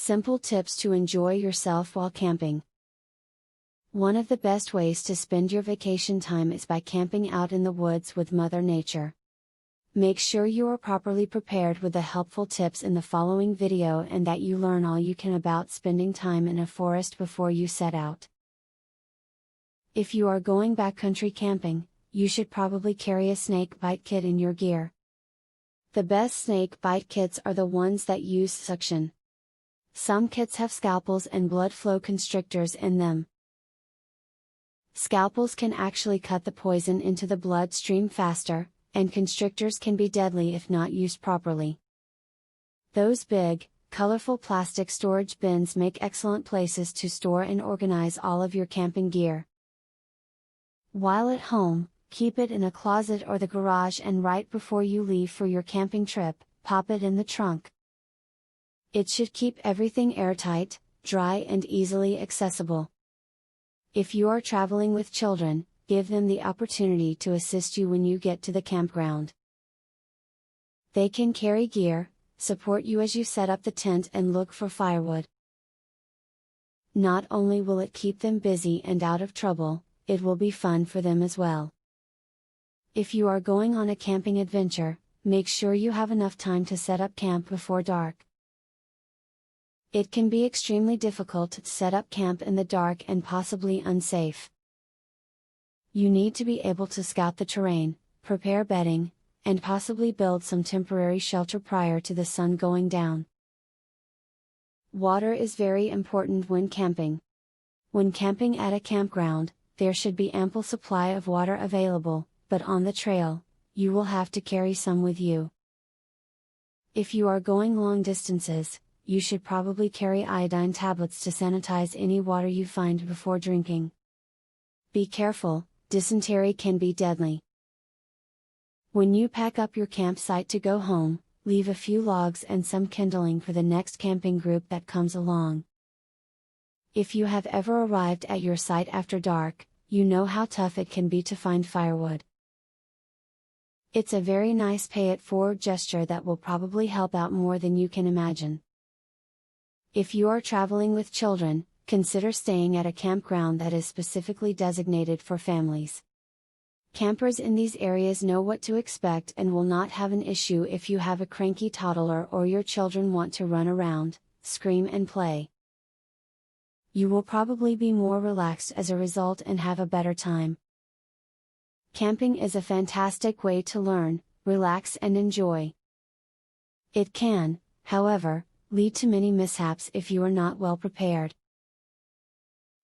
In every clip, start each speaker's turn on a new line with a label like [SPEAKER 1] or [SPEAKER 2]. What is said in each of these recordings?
[SPEAKER 1] Simple tips to enjoy yourself while camping. One of the best ways to spend your vacation time is by camping out in the woods with Mother Nature. Make sure you are properly prepared with the helpful tips in the following video and that you learn all you can about spending time in a forest before you set out. If you are going backcountry camping, you should probably carry a snake bite kit in your gear. The best snake bite kits are the ones that use suction. Some kits have scalpels and blood flow constrictors in them. Scalpels can actually cut the poison into the bloodstream faster, and constrictors can be deadly if not used properly. Those big, colorful plastic storage bins make excellent places to store and organize all of your camping gear. While at home, keep it in a closet or the garage, and right before you leave for your camping trip, pop it in the trunk. It should keep everything airtight, dry and easily accessible. If you are traveling with children, give them the opportunity to assist you when you get to the campground. They can carry gear, support you as you set up the tent and look for firewood. Not only will it keep them busy and out of trouble, it will be fun for them as well. If you are going on a camping adventure, make sure you have enough time to set up camp before dark. It can be extremely difficult to set up camp in the dark and possibly unsafe. You need to be able to scout the terrain, prepare bedding, and possibly build some temporary shelter prior to the sun going down. Water is very important when camping. When camping at a campground, there should be ample supply of water available, but on the trail, you will have to carry some with you. If you are going long distances, you should probably carry iodine tablets to sanitize any water you find before drinking. Be careful, dysentery can be deadly. When you pack up your campsite to go home, leave a few logs and some kindling for the next camping group that comes along. If you have ever arrived at your site after dark, you know how tough it can be to find firewood. It's a very nice pay-it-forward gesture that will probably help out more than you can imagine. If you are traveling with children, consider staying at a campground that is specifically designated for families. Campers in these areas know what to expect and will not have an issue if you have a cranky toddler or your children want to run around, scream and play. You will probably be more relaxed as a result and have a better time. Camping is a fantastic way to learn, relax and enjoy. It can, however, lead to many mishaps if you are not well prepared.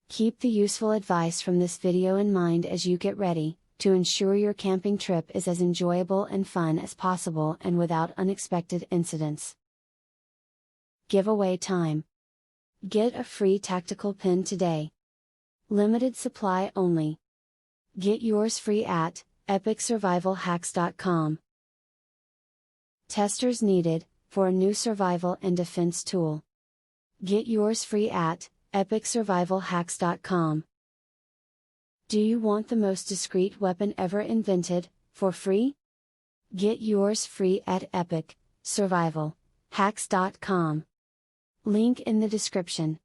[SPEAKER 1] Keep the useful advice from this video in mind as you get ready, to ensure your camping trip is as enjoyable and fun as possible and without unexpected incidents. Giveaway time. Get a free tactical pin today. Limited supply only. Get yours free at epicsurvivalhacks.com. Testers needed, for a new survival and defense tool. Get yours free at epicsurvivalhacks.com. Do you want the most discreet weapon ever invented, for free? Get yours free at epicsurvivalhacks.com. Link in the description.